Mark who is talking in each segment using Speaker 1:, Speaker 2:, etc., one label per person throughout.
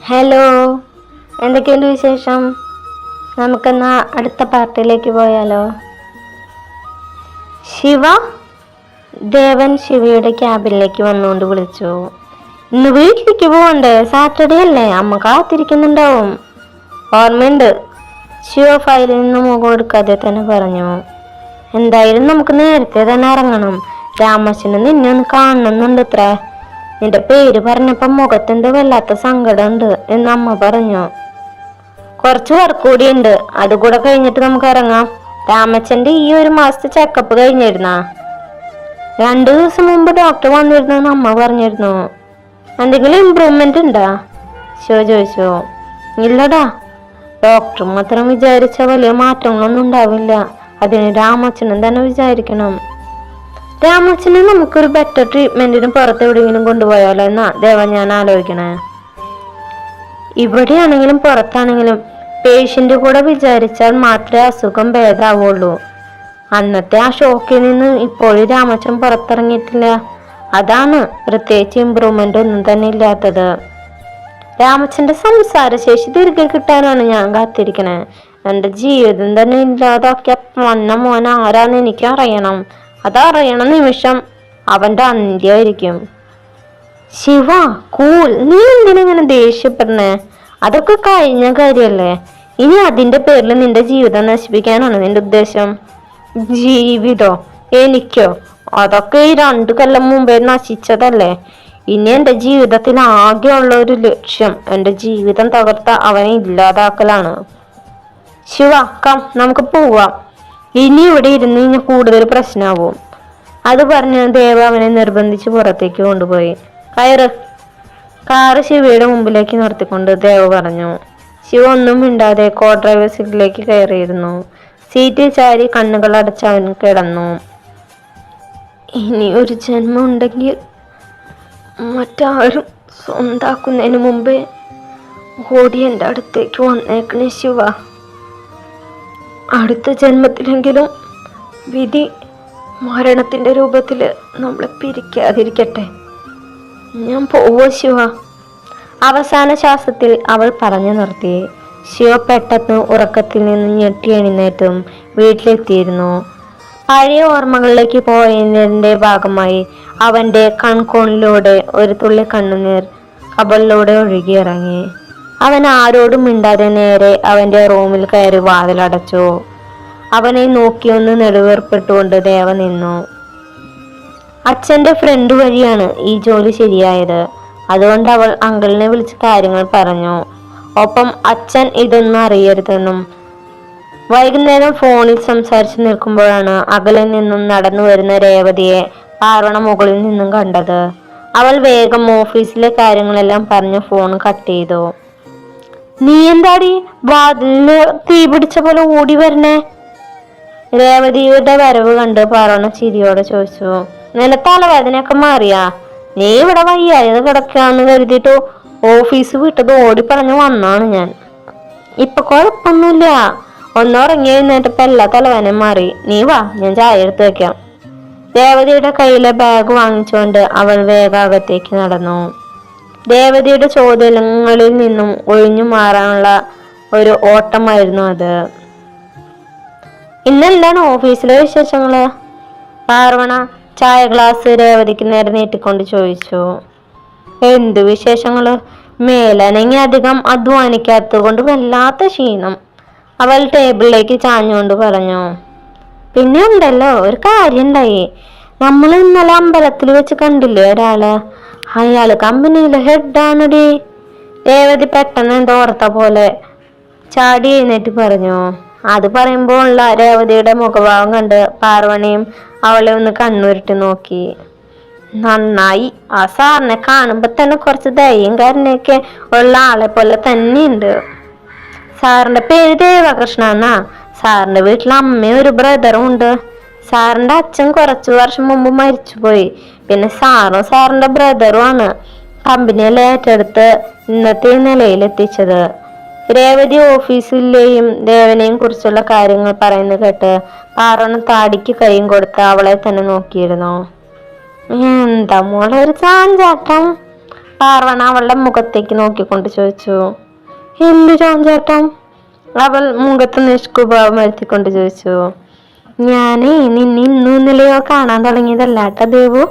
Speaker 1: Hello, എന്തൊക്കെയുണ്ട് വിശേഷം? നമുക്കെന്നാ അടുത്ത പാർട്ടിയിലേക്ക് പോയാലോ? ശിവ, ദേവൻ ശിവയുടെ ക്യാബിനിലേക്ക് വന്നുകൊണ്ട് വിളിച്ചു. ഇന്ന് വീട്ടിലേക്ക് പോകണ്ടേ? സാറ്റർഡേ അല്ലേ, അമ്മ കാത്തിരിക്കുന്നുണ്ടാവും. ഓർമ്മയുണ്ട്, ശിവ ഫയലിൽ നിന്ന് മുഖം എടുക്കാതെ തന്നെ പറഞ്ഞു. എന്തായാലും നമുക്ക് നേരത്തെ തന്നെ ഇറങ്ങണം. രാമച്ചന് നിന്നെ ഒന്ന് കാണണമെന്നുണ്ട് അത്ര. നിന്റെ പേര് പറഞ്ഞപ്പോ മുഖത്തെന്തോ വല്ലാത്ത സങ്കടമുണ്ട് എന്ന് അമ്മ പറഞ്ഞു. കുറച്ച് വർക്ക് കൂടി ഉണ്ട്, അതുകൂടെ കഴിഞ്ഞിട്ട് നമുക്ക് ഇറങ്ങാം. രാമച്ചന്റെ ഈ ഒരു മാസത്തെ ചെക്കപ്പ് കഴിഞ്ഞിരുന്നാ? 2 ദിവസം മുമ്പ് ഡോക്ടർ വന്നിരുന്നു അമ്മ പറഞ്ഞിരുന്നു. എന്തെങ്കിലും ഇമ്പ്രൂവ്മെന്റ് ഉണ്ടാ? ശിവ ചോദിച്ചു. ഇല്ലടാ, ഡോക്ടർ മാത്രം വിചാരിച്ച വലിയ മാറ്റങ്ങളൊന്നും ഉണ്ടാവില്ല. അതിന് രാമച്ചനും തന്നെ വിചാരിക്കണം. രാമച്ചനെ നമുക്കൊരു ബെറ്റർ ട്രീറ്റ്മെന്റിന് പുറത്ത് എവിടെയെങ്കിലും കൊണ്ടുപോയാലോ എന്നാ ദേവൻ ഞാൻ ആലോചിക്കണേ. ഇവിടെയാണെങ്കിലും പുറത്താണെങ്കിലും പേഷ്യന്റ് കൂടെ വിചാരിച്ചാൽ മാത്രമേ അസുഖം ഭേദാവുള്ളൂ. അന്നത്തെ ആ ഷോക്കിൽ നിന്ന് ഇപ്പോഴും രാമച്ചൻ പുറത്തിറങ്ങിയിട്ടില്ല. അതാണ് പ്രത്യേകിച്ച് ഇമ്പ്രൂവ്മെന്റ് ഒന്നും തന്നെ ഇല്ലാത്തത്. രാമച്ചന്റെ സംസാരശേഷി തിരികെ കിട്ടാനാണ് ഞാൻ കാത്തിരിക്കണേ. എന്റെ ജീവിതം തന്നെ ഇല്ലാതാക്കിയ വന്ന മോൻ ആരാന്ന് എനിക്ക് അറിയണം. അതറിയണ നിമിഷം അവന്റെ അന്ത്യമായിരിക്കും. ശിവ, കൂൾ, നീ എന്തിനെങ്ങനെ ദേഷ്യപ്പെടണേ? അതൊക്കെ കഴിഞ്ഞ കാര്യല്ലേ. ഇനി അതിന്റെ പേരിൽ നിന്റെ ജീവിതം നശിപ്പിക്കാനാണ് നിന്റെ ഉദ്ദേശം? ജീവിതോ? എനിക്കോ? അതൊക്കെ ഈ 2 കൊല്ലം മുമ്പേ നശിച്ചതല്ലേ. ഇനി എന്റെ ജീവിതത്തിൽ ആകെയുള്ള ഒരു ലക്ഷ്യം എന്റെ ജീവിതം തകർത്ത അവനെ ഇല്ലാതാക്കലാണ്. ശിവ, കം, നമുക്ക് പോവാം. ഇനി ഇവിടെ ഇരുന്ന് ഇനി കൂടുതൽ പ്രശ്നമാവും. അത് പറഞ്ഞ് ദേവ അവനെ നിർബന്ധിച്ച് പുറത്തേക്ക് കൊണ്ടുപോയി. കയറ്. കാറ് ശിവയുടെ മുമ്പിലേക്ക് നിർത്തിക്കൊണ്ട് ദേവ പറഞ്ഞു. ശിവ ഒന്നും മിണ്ടാതെ കോ ഡ്രൈവർ സീറ്റിലേക്ക് കയറിയിരുന്നു. സീറ്റിൽ ചാരി കണ്ണുകൾ അടച്ച് അവൻ കിടന്നു. ഇനി ഒരു ജന്മം ഉണ്ടെങ്കിൽ മറ്റാരും സ്വന്താക്കുന്നതിന് മുമ്പേ ഓടി എൻ്റെ അടുത്തേക്ക് വന്നേക്കണേ ശിവ. അടുത്ത ജന്മത്തിലെങ്കിലും വിധി മരണത്തിന്റെ രൂപത്തിൽ നമ്മളെ പിരിക്കാതിരിക്കട്ടെ. ഞാൻ പോവോ ശിവ? അവസാന ശ്വാസത്തിൽ അവൾ പറഞ്ഞു നിർത്തി. ശിവ പെട്ടെന്ന് ഉറക്കത്തിൽ നിന്ന് ഞെട്ടി എഴുന്നേറ്റും വീട്ടിലെത്തിയിരുന്നു. പഴയ ഓർമ്മകളിലേക്ക് പോയതിന്റെ ഭാഗമായി അവന്റെ കൺകോണിലൂടെ ഒരു തുള്ളി കണ്ണുനീർ കബളിലൂടെ ഒഴുകിയിറങ്ങി. അവൻ ആരോടും മിണ്ടാതെ നേരെ അവന്റെ റൂമിൽ കയറി വാതിലടച്ചു. അവനെ നോക്കിയൊന്ന് നെടുവേർപ്പെട്ടുകൊണ്ട് ദേവ നിന്നു. അച്ഛന്റെ ഫ്രണ്ട് വഴിയാണ് ഈ ജോലി ശരിയായത്. അതുകൊണ്ട് അവൾ അങ്കിളിനെ വിളിച്ച് കാര്യങ്ങൾ പറഞ്ഞു. ഒപ്പം അച്ഛൻ ഇതൊന്നും അറിയരുതെന്നും. വൈകുന്നേരം ഫോണിൽ സംസാരിച്ചു നിൽക്കുമ്പോഴാണ് അകലെ നിന്നും നടന്നു വരുന്ന രേവതിയെ പാർവണ മുകളിൽ നിന്നും കണ്ടത്. അവൾ വേഗം ഓഫീസിലെ കാര്യങ്ങളെല്ലാം പറഞ്ഞ് ഫോൺ കട്ട് ചെയ്തു. നീ എന്താടി വാതിലിന് തീ പിടിച്ച പോലെ ഓടി വരണേ? രേവതിയുടെ വരവ് കണ്ട് പാർവണ ചിരിയോടെ ചോദിച്ചു. നിന്റെ തലവേദനയൊക്കെ മാറിയാ? നീ ഇവിടെ വയ്യായത് കിടക്കാന്ന് കരുതിയിട്ട് ഓഫീസ് വിട്ടത് ഓടിപ്പറഞ്ഞു വന്നാണ് ഞാൻ. ഇപ്പൊ കുഴപ്പമൊന്നുമില്ല, ഒന്നുറങ്ങി എഴുന്നേറ്റപ്പോ എല്ലാ തലവേദനയും മാറി. നീ വാ, ഞാൻ ചായ എടുത്ത് വെക്കാം. രേവതിയുടെ കയ്യിലെ ബാഗ് വാങ്ങിച്ചുകൊണ്ട് അവൾ വേഗാകത്തേക്ക് നടന്നു. രേവതിയുടെ ചോദ്യങ്ങളിൽ നിന്നും ഒഴിഞ്ഞു മാറാനുള്ള ഒരു ഓട്ടമായിരുന്നു അത്. ഇന്നെന്താണ് ഓഫീസിലെ വിശേഷങ്ങള്? പാർവണ ചായ ഗ്ലാസ് രേവതിക്ക് നേരെ നീട്ടിക്കൊണ്ട് ചോദിച്ചു. എന്ത് വിശേഷങ്ങള്? മേലനങ്ങി അധികം അധ്വാനിക്കാത്തത് കൊണ്ട് വല്ലാത്ത ക്ഷീണം. അവൾ ടേബിളിലേക്ക് ചാഞ്ഞുകൊണ്ട് പറഞ്ഞു. പിന്നെ ഉണ്ടല്ലോ ഒരു കാര്യം ഉണ്ടായി. നമ്മൾ ഇന്നലെ അമ്പലത്തിൽ വെച്ച് കണ്ടില്ലേ ഒരാള്? അയാള് കമ്പനിയിലെ ഹെഡാണടി. രേവതി പെട്ടെന്ന് എന്തോ ഓർത്ത പോലെ ചാടി എഴുന്നേറ്റ് പറഞ്ഞു. അത് പറയുമ്പോൾ ഉള്ള രേവതിയുടെ മുഖഭാവം കണ്ട് പാർവണിയും അവളെ ഒന്ന് കണ്ണുരുട്ടി നോക്കി. നന്നായി, ആ സാറിനെ കാണുമ്പോ തന്നെ കുറച്ച് ദയയും കാരണയൊക്കെ ഉള്ള ആളെ പോലെ തന്നെയുണ്ട്. സാറിന്റെ പേര് ദേവകൃഷ്ണ എന്നാ. സാറിന്റെ വീട്ടിൽ അമ്മയും ഒരു ബ്രദറും ഉണ്ട്. സാറിന്റെ അച്ഛൻ കുറച്ചു വർഷം മുമ്പ് മരിച്ചുപോയി. പിന്നെ സാറിന്റെ ബ്രദറും ആണ് കമ്പനിയിൽ ഏറ്റെടുത്ത് ഇന്നത്തെ നിലയിലെത്തിച്ചത്. രേവതി ഓഫീസിലെയും ദേവനെയും കുറിച്ചുള്ള കാര്യങ്ങൾ പറയുന്നത് കേട്ട് പാർവണ താടിക്ക് കൈയും കൊടുത്ത് അവളെ തന്നെ നോക്കിയിരുന്നു. എന്താ മോളെ ഒരു ചാഞ്ചാട്ടം? പാർവണ അവളുടെ മുഖത്തേക്ക് നോക്കിക്കൊണ്ട് ചോദിച്ചു. എന്ത് ജോൺചേട്ടൻ? അവൾ മുഖത്ത് നിഷ്കുഭാവം വരുത്തിക്കൊണ്ട് ചോദിച്ചു. ഞാനേ നിന്നെ ഇന്നും ഇന്നലെയോ കാണാൻ തുടങ്ങിയതല്ല കേട്ടോ ദേവു.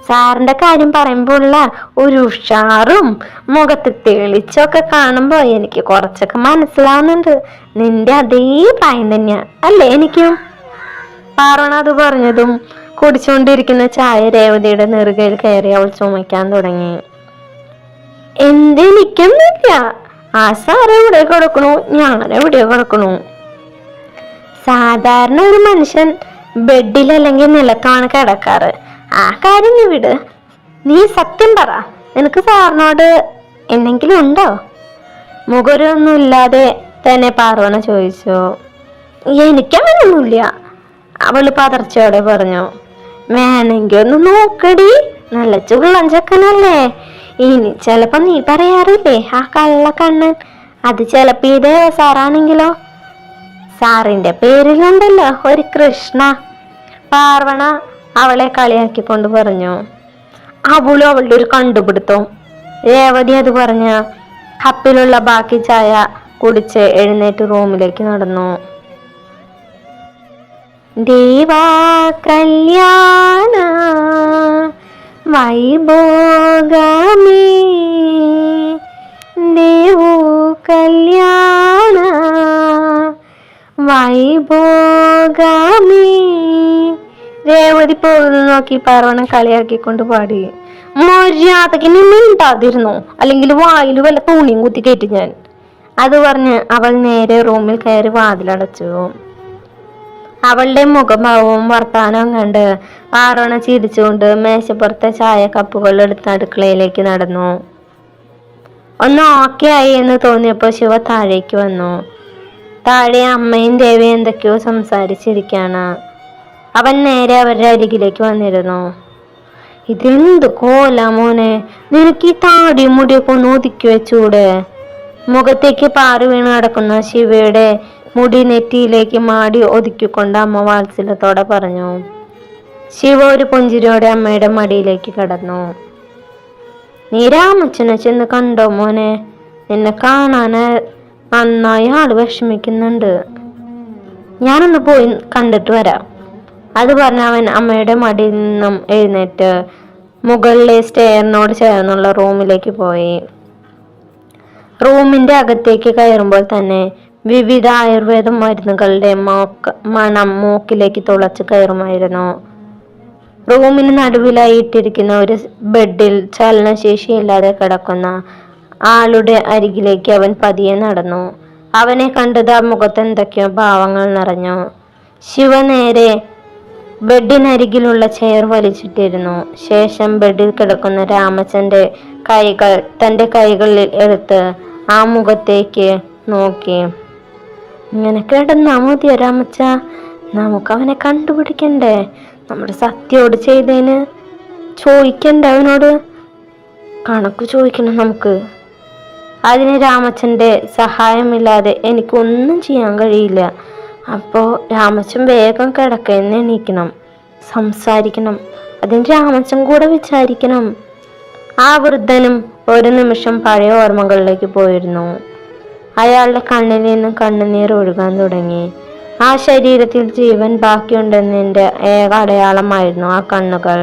Speaker 1: സാറിന്റെ കാര്യം പറയുമ്പോഴുള്ള ഒരു ഉഷാറും മുഖത്ത് തെളിച്ചൊക്കെ കാണുമ്പോ എനിക്ക് കുറച്ചൊക്കെ മനസ്സിലാവുന്നുണ്ട്. നിന്റെ അതേ പ്രായം തന്നെയാ അല്ലേ എനിക്കും? പാർവണ അത് പറഞ്ഞതും കുടിച്ചുകൊണ്ടിരിക്കുന്ന ചായ രേവതിയുടെ നെറുകയിൽ കയറി അവൾ ചുമയ്ക്കാൻ തുടങ്ങി. എന്തെനിക്കൊന്നുമില്ല. ആ സാറ് എവിടെ കിടക്കണു, ഞാൻ എവിടെ കിടക്കണു. സാധാരണ ഒരു മനുഷ്യൻ ബെഡിൽ അല്ലെങ്കിൽ നിലത്താണ് കിടക്കാറ്. ആ കാര്യം നീ വിട്. നീ സത്യം പറ, നിനക്ക് സാറിനോട് എന്തെങ്കിലും ഉണ്ടോ? മുഖരൊന്നും ഇല്ലാതെ തന്നെ പാർവണ ചോദിച്ചു. എനിക്കങ്ങനൊന്നുമില്ല, അവള് പതർച്ചയോടെ പറഞ്ഞു. വേണമെങ്കിൽ ഒന്ന് നോക്കടി, നല്ല ചുള്ളഞ്ചക്കനല്ലേ. ഇനി ചിലപ്പോ നീ പറയാറില്ലേ ആ കള്ളക്കണ്ണൻ, അത് ചിലപ്പോ ഇത് സാറാണെങ്കിലോ? സാറിന്റെ പേരിലുണ്ടല്ലോ ഒരു കൃഷ്ണ. പാർവണ അവളെ കളിയാക്കിക്കൊണ്ട് പറഞ്ഞു. അവളും അവളുടെ ഒരു കണ്ടുപിടുത്തം. രേവതി അത് പറഞ്ഞ കപ്പിലുള്ള ബാക്കി ചായ കുടിച്ച് എഴുന്നേറ്റ് റൂമിലേക്ക് നടന്നു. ദേവാ കല്യാണ വൈഭോഗമേ, ദേവു കല്യാണ വൈഭോഗമേ. രേവതി പോകുന്നത് നോക്കി പാർവണ കളിയാക്കിക്കൊണ്ട് പാടി. മര്യാദക്ക് നീ മിണ്ടാതിരുന്നു, അല്ലെങ്കിൽ വായിൽ വല്ല തുണിയും കുത്തി കയറ്റി ഞാൻ. അത് പറഞ്ഞ് അവൾ നേരെ റൂമിൽ കയറി വാതിലടച്ചു. അവളുടെ മുഖഭാവവും വർത്താനവും കണ്ട് പാർവണ ചിരിച്ചുകൊണ്ട് മേശപ്പുറത്തെ ചായ കപ്പുകൾ എടുത്ത് അടുക്കളയിലേക്ക് നടന്നു. ഒന്ന് ഓക്കെ ആയി എന്ന് തോന്നിയപ്പോൾ ശിവ താഴേക്ക് വന്നു. താഴെ അമ്മയും ദേവിയും എന്തൊക്കെയോ സംസാരിച്ചിരിക്കാണ്. അവൻ നേരെ അവരുടെ അരികിലേക്ക് വന്നിരുന്നു. ഇതെന്ത് കോല മോനെ, നിനക്ക് ഈ താടിയും മുടിയൊക്കെ ഒന്ന് ഒതുക്കി വെച്ചൂടെ? മുഖത്തേക്ക് പാറി വീണ് കിടക്കുന്ന ശിവയുടെ മുടി നെറ്റിയിലേക്ക് മാടി ഒതുക്കിക്കൊണ്ട് അമ്മ വാത്സല്യത്തോടെ പറഞ്ഞു. ശിവ ഒരു പുഞ്ചിരിയോടെ അമ്മയുടെ മടിയിലേക്ക് കിടന്നു. നീ രാമച്ചനെ ചെന്ന് കണ്ടോ മോനെ? നിന്നെ കാണാന് നന്നായി ആള് വിഷമിക്കുന്നുണ്ട്. ഞാനൊന്ന് പോയി കണ്ടിട്ട് വരാം. അത് പറഞ്ഞ അവൻ അമ്മയുടെ മടിയിൽ നിന്നും എഴുന്നേറ്റ് മുകളിലെ സ്റ്റെയറിനോട് ചേർന്നുള്ള റൂമിലേക്ക് പോയി. റൂമിന്റെ അകത്തേക്ക് കയറുമ്പോൾ തന്നെ വിവിധ ആയുർവേദ മരുന്നുകളുടെ മണം മൂക്കിലേക്ക് തുളച്ചു കയറുമായിരുന്നു. റൂമിന് നടുവിലായി ഇട്ടിരിക്കുന്ന ഒരു ബെഡിൽ ചലനശേഷിയില്ലാതെ കിടക്കുന്ന ആളുടെ അരികിലേക്ക് അവൻ പതിയെ നടന്നു. അവനെ കണ്ടത് ആ മുഖത്ത് എന്തൊക്കെയോ ഭാവങ്ങൾ നിറഞ്ഞു. ശിവ നേരെ ബെഡിനരികിലുള്ള ചെയർ വലിച്ചിട്ടിരുന്നു. ശേഷം ബെഡിൽ കിടക്കുന്ന രാമച്ചന്റെ കൈകൾ തന്റെ കൈകളിൽ എടുത്ത് ആ മുഖത്തേക്ക് നോക്കി. ഇങ്ങനെ കിടന്നാ മതിയോ രാമച്ച? നമുക്ക് അവനെ കണ്ടുപിടിക്കണ്ടേ? നമ്മുടെ സത്യോട് ചെയ്തതിന് ചോദിക്കണ്ടേ അവനോട്? കണക്ക് ചോദിക്കണം നമുക്ക്. അതിന് രാമച്ചന്റെ സഹായമില്ലാതെ എനിക്കൊന്നും ചെയ്യാൻ കഴിയില്ല. അപ്പോ രാമച്ചൻ വേഗം കിടക്കയെന്ന് എണീക്കണം, സംസാരിക്കണം. അതിന് രാമച്ചൻ കൂടെ വിചാരിക്കണം. ആ വൃദ്ധനും ഒരു നിമിഷം പഴയ ഓർമ്മകളിലേക്ക് പോയിരുന്നു. അയാളുടെ കണ്ണിൽ നിന്നും കണ്ണുനീർ ഒഴുകാൻ തുടങ്ങി. ആ ശരീരത്തിൽ ജീവൻ ബാക്കിയുണ്ടെന്നതിൻ്റെ ഏക അടയാളമായിരുന്നു ആ കണ്ണുകൾ.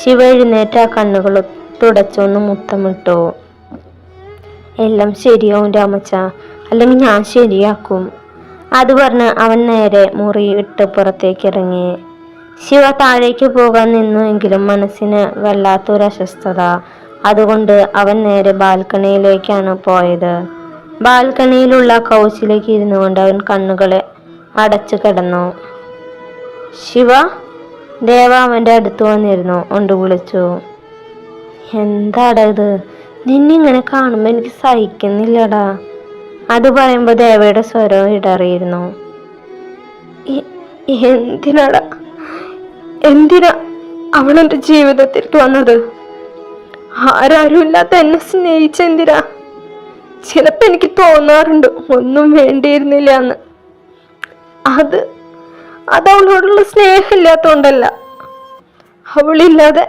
Speaker 1: ശിവ എഴുന്നേറ്റ് ആ കണ്ണുകൾ തുടച്ചൊന്ന് മുത്തമിട്ടു. എല്ലാം ശരിയാവും രാമച്ച, അല്ലെങ്കിൽ ഞാൻ ശരിയാക്കും. അത് പറഞ്ഞ് അവൻ നേരെ മുറി ഇട്ട് പുറത്തേക്ക് ഇറങ്ങി. ശിവ താഴേക്ക് പോകാൻ നിന്നു എങ്കിലും മനസ്സിന് വല്ലാത്തൊരു അസ്വസ്ഥത. അതുകൊണ്ട് അവൻ നേരെ ബാൽക്കണിയിലേക്കാണ് പോയത്. ബാൽക്കണിയിലുള്ള കൗച്ചിലേക്ക് ഇരുന്നു കൊണ്ട് അവൻ കണ്ണുകളെ അടച്ചു കിടന്നു. ശിവ, ദേവ അവന്റെ അടുത്ത് വന്നിരുന്നു കൊണ്ട് വിളിച്ചു. എന്താടാ ഇത്? നിന്നിങ്ങനെ കാണുമ്പോ എനിക്ക് സഹിക്കുന്നില്ലടാ. അത് പറയുമ്പോ ദേവയുടെ സ്വരം ഇടറിയിരുന്നു. എന്തിനാ അവളെന്റെ ജീവിതത്തിലേക്ക് വന്നത്? ആരാരും ഇല്ലാത്ത എന്നെ സ്നേഹിച്ചെന്തിനാ? ചിലപ്പോ എനിക്ക് തോന്നാറുണ്ട് ഒന്നും വേണ്ടിയിരുന്നില്ല എന്ന്. അത് അവളോടുള്ള സ്നേഹമില്ലാത്തോണ്ടല്ല. അവളില്ലാതെ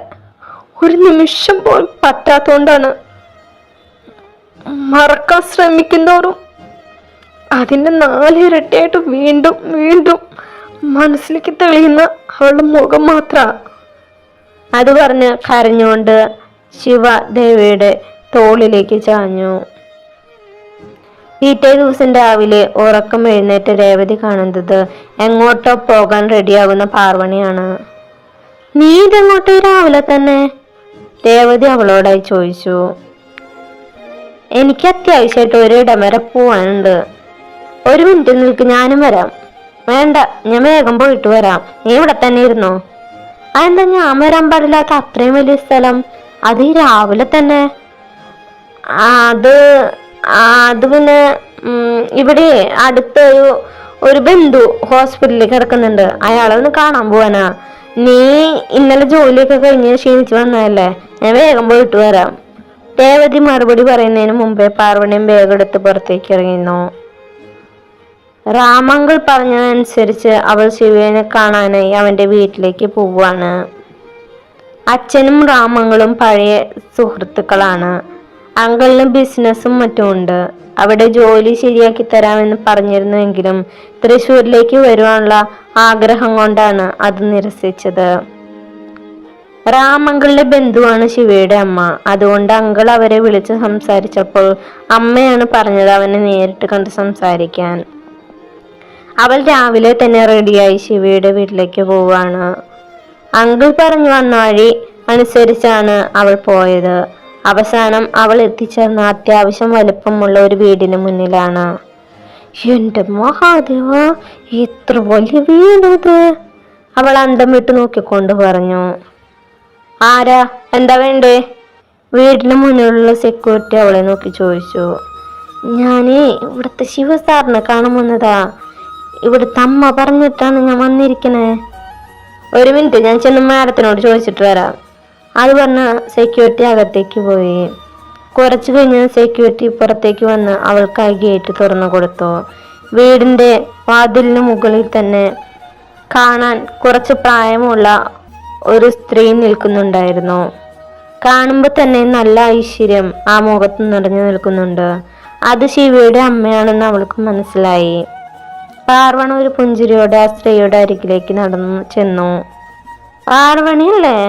Speaker 1: ഒരു നിമിഷം പോലും പറ്റാത്തോണ്ടാണ്. മറക്കാൻ ശ്രമിക്കുന്നവരും അതിന്റെ 4 ഇരട്ടിയായിട്ട് വീണ്ടും വീണ്ടും മനസ്സിലേക്ക് തെളിയുന്ന അവളുടെ മുഖം മാത്ര. അത് പറഞ്ഞ് കരഞ്ഞുകൊണ്ട് ശിവ ദേവിയുടെ തോളിലേക്ക് ചാഞ്ഞു. പിറ്റേ ദിവസം രാവിലെ ഉറക്കം എഴുന്നേറ്റ് രേവതി കാണുന്നത് എങ്ങോട്ടോ പോകാൻ റെഡിയാകുന്ന പാർവണിയാണ്. നീ ഇതെങ്ങോട്ട് രാവിലെ തന്നെ? രേവതി അവളോടായി ചോദിച്ചു. എനിക്ക് അത്യാവശ്യമായിട്ട് ഒരിടം വരെ പോവാനുണ്ട്. 1 മിനിറ്റ് നിൽക്ക്, ഞാനും വരാം. വേണ്ട, ഞാൻ വേഗം പോയിട്ട് വരാം, നീ ഇവിടെ തന്നെ ഇരുന്നോ. അതെന്താ ഞാൻ വരാൻ പാടില്ലാത്ത അത്രയും വലിയ സ്ഥലം? അത് ഈ രാവിലെ തന്നെ? അത് പിന്നെ ഇവിടെ അടുത്ത് ഒരു ബന്ധു ഹോസ്പിറ്റലിൽ കിടക്കുന്നുണ്ട്, അയാളെ ഒന്ന് കാണാൻ പോവാനാ. നീ ഇന്നലെ ജോലിയൊക്കെ കഴിഞ്ഞ് ക്ഷീണിച്ച് വന്നതല്ലേ, ഞാൻ വേഗം പോയിട്ട് വരാം. രേവതി മറുപടി പറയുന്നതിന് മുമ്പേ പാർവണിയും ബാഗ് എടുത്ത് പുറത്തേക്ക് ഇറങ്ങിയിരുന്നു. രാമങ്കൾ പറഞ്ഞതനുസരിച്ച് അവൾ ശിവനെ കാണാനായി അവന്റെ വീട്ടിലേക്ക് പോവുകയാണ്. അച്ഛനും രാമങ്ങളും പഴയ സുഹൃത്തുക്കളാണ്. അങ്കിളിന് ബിസിനസ്സും മറ്റുമുണ്ട്. അവിടെ ജോലി ശരിയാക്കി തരാമെന്ന് പറഞ്ഞിരുന്നുവെങ്കിലും തൃശ്ശൂരിലേക്ക് വരുവാനുള്ള ആഗ്രഹം കൊണ്ടാണ് അത് നിരസിച്ചത്. രാമങ്കളുടെ ബന്ധുവാണ് ശിവയുടെ അമ്മ. അതുകൊണ്ട് അങ്കിൾ അവരെ വിളിച്ച് സംസാരിച്ചപ്പോൾ അമ്മയാണ് പറഞ്ഞത് അവനെ നേരിട്ട് കണ്ട് സംസാരിക്കാൻ. അവൾ രാവിലെ തന്നെ റെഡിയായി ശിവയുടെ വീട്ടിലേക്ക് പോവാണ്. അങ്കിൾ പറഞ്ഞു വന്ന വഴി അനുസരിച്ചാണ് അവൾ പോയത്. അവസാനം അവൾ എത്തിച്ചേർന്ന അത്യാവശ്യം വലുപ്പമുള്ള ഒരു വീടിന് മുന്നിലാണ്. എന്റെ മഹാദേവ, എത്ര വലിയ വീടത്! അവൾ അന്തം വിട്ട് നോക്കിക്കൊണ്ട് പറഞ്ഞു. ആരാ, എന്താ വേണ്ടേ? വീടിന് മുന്നിലുള്ള സെക്യൂരിറ്റി അവളെ നോക്കി ചോദിച്ചു. ഞാനേ ഇവിടുത്തെ ശിവസാറിനെ കാണാൻ വന്നതാ. ഇവിടുത്തെ അമ്മ പറഞ്ഞിട്ടാണ് ഞാൻ വന്നിരിക്കണേ. 1 മിനിറ്റ്, ഞാൻ ചെന്ന് മാഡത്തിനോട് ചോദിച്ചിട്ട് വരാം. അത് പറഞ്ഞ സെക്യൂരിറ്റി അകത്തേക്ക് പോയി. കുറച്ചു കഴിഞ്ഞ് സെക്യൂരിറ്റി പുറത്തേക്ക് വന്ന് അവൾക്കായി ഗേറ്റ് തുറന്നു കൊടുത്തു. വീടിന്റെ വാതിലിന് മുകളിൽ തന്നെ കാണാൻ കുറച്ച് പ്രായമുള്ള ഒരു സ്ത്രീ നിൽക്കുന്നുണ്ടായിരുന്നു. കാണുമ്പോൾ തന്നെ നല്ല ഐശ്വര്യം ആ മുഖത്ത് നിറഞ്ഞു നിൽക്കുന്നുണ്ട്. അത് ശിവയുടെ അമ്മയാണെന്ന് അവൾക്ക് മനസ്സിലായി. പാർവണ ഒരു പുഞ്ചിരിയോടെ ആ സ്ത്രീയുടെ അരികിലേക്ക് നടന്നു ചെന്നു. പാർവണിയല്ലേ?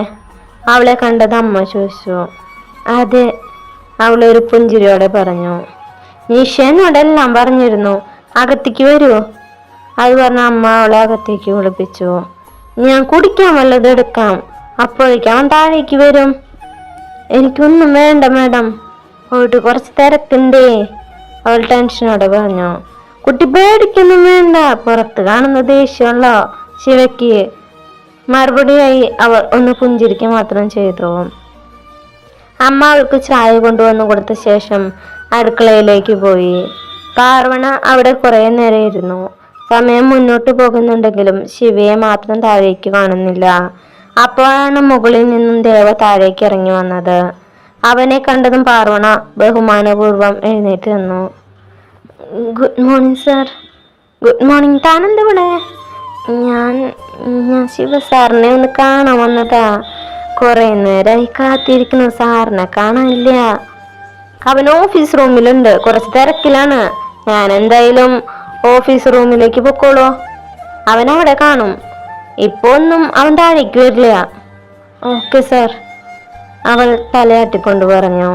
Speaker 1: അവളെ കണ്ടത് അമ്മ ചോദിച്ചു. അതെ, അവളൊരു പുഞ്ചിരിയോടെ പറഞ്ഞു. നിഷേനോടെല്ലാം പറഞ്ഞിരുന്നു, അകത്തേക്ക് വരുമോ? അത് പറഞ്ഞ അമ്മ അവളെ അകത്തേക്ക് വിളിപ്പിച്ചു. ഞാൻ കുടിക്കാൻ വല്ലത് എടുക്കാം, അപ്പോഴേക്കും അവൻ താഴേക്ക് വരും. എനിക്കൊന്നും വേണ്ട മാഡം, പോയിട്ട് കുറച്ച് തിരക്കുണ്ടേ, അവൾ ടെൻഷനോടെ പറഞ്ഞു. കുട്ടി പേടിക്കൊന്നും വേണ്ട, പുറത്ത് കാണുന്ന ദേഷ്യമുള്ള ശിവയ്ക്ക്. മറുപടിയായി അവൾ ഒന്ന് പുഞ്ചിരിക്കുക മാത്രം ചെയ്തു. അമ്മ അവൾക്ക് ചായ കൊണ്ടുവന്നു കൊടുത്ത ശേഷം അടുക്കളയിലേക്ക് പോയി. പാർവണ അവിടെ കുറെ നേരം ഇരുന്നു. സമയം മുന്നോട്ട് പോകുന്നുണ്ടെങ്കിലും ശിവയെ മാത്രം താഴേക്ക് കാണുന്നില്ല. അപ്പോഴാണ് മുകളിൽ നിന്നും ദേവ താഴേക്ക് ഇറങ്ങി വന്നത്. അവനെ കണ്ടതും പാർവണ ബഹുമാനപൂർവ്വം എഴുന്നേറ്റ് നിന്നു. Good morning sir. Good morning. താനെന്തിവിടെ? ഞാൻ ശിവസാറിനെ ഒന്ന് കാണാൻ വന്നതാ. കുറെ നേരമായി കാത്തിരിക്കുന്നു, സാറിനെ കാണാനില്ല. അവൻ ഓഫീസ് റൂമിലുണ്ട്, കുറച്ച് തിരക്കിലാണ്. ഞാൻ എന്തായാലും ഓഫീസ് റൂമിലേക്ക് പൊക്കോളൂ, അവൻ അവിടെ കാണും. ഇപ്പൊ ഒന്നും അവൻ താഴേക്ക് വരില്ല. ഓക്കെ സാർ, അവൾ തലയാട്ടിക്കൊണ്ട് പറഞ്ഞു.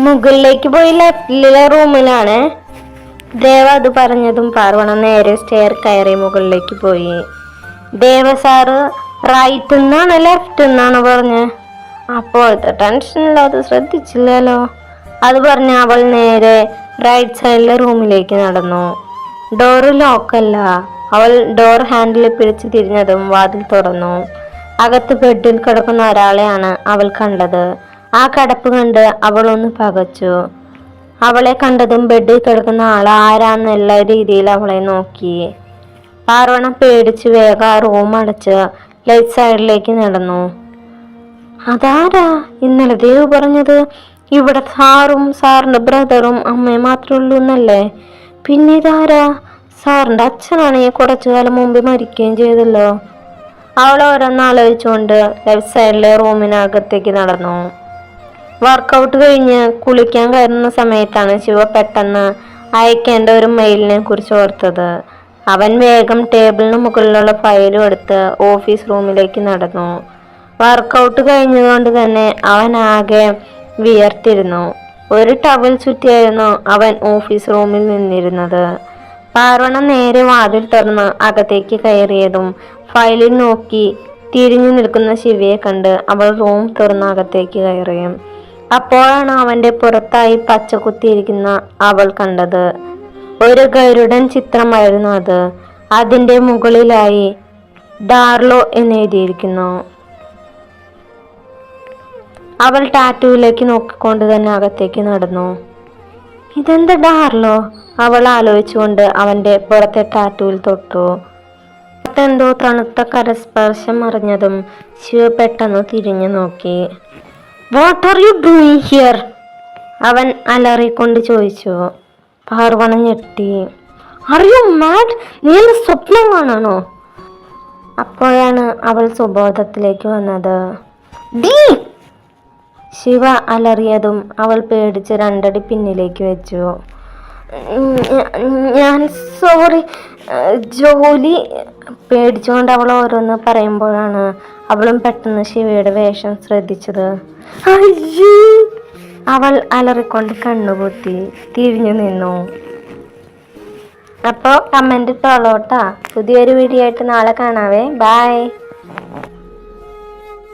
Speaker 1: മുകളിലേക്ക് പോയി ലെഫ്റ്റിലെ റൂമിലാണ്. ദേവ അത് പറഞ്ഞതും പാർവണ നേരെ സ്റ്റെയർ കയറി മുകളിലേക്ക് പോയി. ദേവ സാറ് റൈറ്റ് നിന്നാണ് ലെഫ്റ്റ് നിന്നാണ് പറഞ്ഞ്. അപ്പോഴത്തെ ടെൻഷനില്ലാതെ ശ്രദ്ധിച്ചില്ലല്ലോ. അത് പറഞ്ഞ് അവൾ നേരെ റൈറ്റ് സൈഡിലെ റൂമിലേക്ക് നടന്നു. ഡോറ് ലോക്കല്ല. അവൾ ഡോർ ഹാൻഡിൽ പിടിച്ച് തിരിഞ്ഞതും വാതിൽ തുറന്നു. അകത്ത് ബെഡിൽ കിടക്കുന്ന ഒരാളെയാണ് അവൾ കണ്ടത്. ആ കിടപ്പ് കണ്ട് അവൾ ഒന്ന് പകച്ചു. അവളെ കണ്ടതും ബെഡിൽ കിടക്കുന്ന ആൾ ആരാന്നുള്ള രീതിയിൽ അവളെ നോക്കി. പാർവണ പേടിച്ച് വേഗം ആ റൂം അടച്ച് ലെഫ്റ്റ് സൈഡിലേക്ക് നടന്നു. അതാരാ? ഇന്നലെ ദേവ് പറഞ്ഞത് ഇവിടെ സാറും സാറിന്റെ ബ്രദറും അമ്മയും മാത്രമേ ഉള്ളൂ എന്നല്ലേ? പിന്നെ ഇതാരാ? സാറിന്റെ അച്ഛനാണെങ്കിൽ കുറച്ചു കാലം മുമ്പ് മരിക്കുകയും ചെയ്തല്ലോ. അവൾ ഓരോന്നാലോചിച്ചുകൊണ്ട് ലെഫ്റ്റ് സൈഡിലെ റൂമിനകത്തേക്ക് നടന്നു. വർക്കൗട്ട് കഴിഞ്ഞ് കുളിക്കാൻ കയറുന്ന സമയത്താണ് ശിവ പെട്ടെന്ന് അയക്കേണ്ട ഒരു മെയിലിനെ കുറിച്ച് ഓർത്തത്. അവൻ വേഗം ടേബിളിന് മുകളിലുള്ള ഫയലും എടുത്ത് ഓഫീസ് റൂമിലേക്ക് നടന്നു. വർക്കൗട്ട് കഴിഞ്ഞതുകൊണ്ട് തന്നെ അവൻ ആകെ വിയർത്തിരുന്നു. ഒരു ടവൽ ചുറ്റിയായിരുന്നു അവൻ ഓഫീസ് റൂമിൽ നിന്നിരുന്നത്. പാർവണ നേരെ വാതിൽ തുറന്ന് അകത്തേക്ക് കയറിയതും ഫയലിൽ നോക്കി തിരിഞ്ഞു നിൽക്കുന്ന ശിവയെ കണ്ട് അവൾ റൂം തുറന്ന് അകത്തേക്ക് കയറി. അപ്പോഴാണ് അവന്റെ പുറത്തായി പച്ച കുത്തിയിരിക്കുന്ന അവൾ കണ്ടത്. ഒരു ഗരുഡൻ ചിത്രമായിരുന്നു അത്. അതിന്റെ മുകളിലായി ഡാർലോ എന്നെഴുതിയിരിക്കുന്നു. അവൾ ടാറ്റൂവിലേക്ക് നോക്കിക്കൊണ്ട് തന്നെ അകത്തേക്ക് നടന്നു. ഇതെന്താ ഡാർലോ? അവൾ ആലോചിച്ചുകൊണ്ട് അവന്റെ പുറത്തെ ടാറ്റൂവിൽ തൊട്ടു. എന്തോ തണുത്ത കരസ്പർശം അറിഞ്ഞതും ശിവ പെട്ടെന്ന് തിരിഞ്ഞു നോക്കി. What are you doing here? അവൻ അലറിക്കൊണ്ട് ചോദിച്ചു. പാർവണ ഞെട്ടി. Are you mad? നീ എന്നെ സ്വപ്നം കാണാണോ? അപ്പോഴാണ് അവൾ സുബോധത്തിലേക്ക് വന്നത്. ഡീ! ശിവ അലറിയതും അവൾ പേടിച്ച് രണ്ടടി പിന്നിലേക്ക് വെച്ചു. ഞാൻ സോറി, ജോലി. പേടിച്ചുകൊണ്ട് അവൾ ഓരോന്ന് പറയുമ്പോഴാണ് അവളും പെട്ടെന്ന് ശിവയുടെ വേഷം ശ്രദ്ധിച്ചത്. അയ്യേ! അവൾ അലറിക്കൊണ്ട് കണ്ണുപൊത്തി തിരിഞ്ഞു നിന്നു. അപ്പോൾ കമന്റ് ഇട്ടോളൂട്ടാ. പുതിയൊരു വീഡിയോ ആയിട്ട് നാളെ കാണാവേ. ബൈ.